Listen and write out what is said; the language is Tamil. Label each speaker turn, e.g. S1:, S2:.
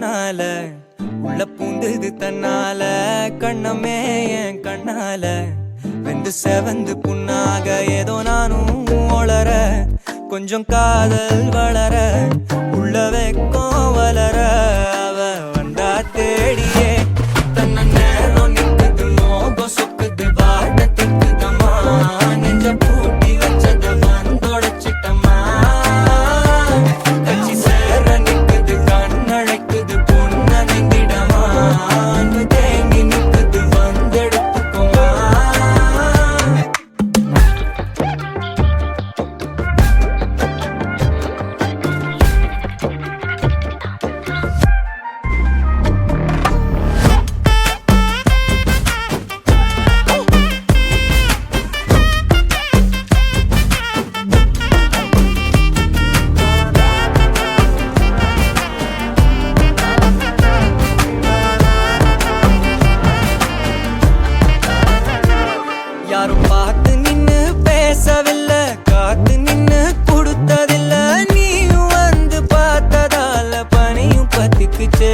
S1: முன்னால உள்ள பூந்தது தன்னால கண்ணமே என் கண்ணால வெந்து செவந்து புண்ணாக ஏதோ நானும் ஒளர கொஞ்சம் காதல் வளர உள்ள வெக்கம் வளர அவ வந்தா தேடியே தன்ன நேரம் நிக்குது மோகம் சொக்குது வாட்ட திக்குதம்மா நெஞ்ச பூட்டி வச்சத வந்தொடச்சிட்டம்மா கட்சி சேர நிக்குது கண்ணழைக்குது பொண்ண நெங்கிடமா அன்பு தேங்கி நிக்குது வந்தெடுத்துக்குமா யாரும் பார்த்து நின்னு பேசவில்லை காத்து நின்னு கொடுத்ததில்ல நீயும் வந்து பார்த்ததால பனியும் பத்திக்குச்சே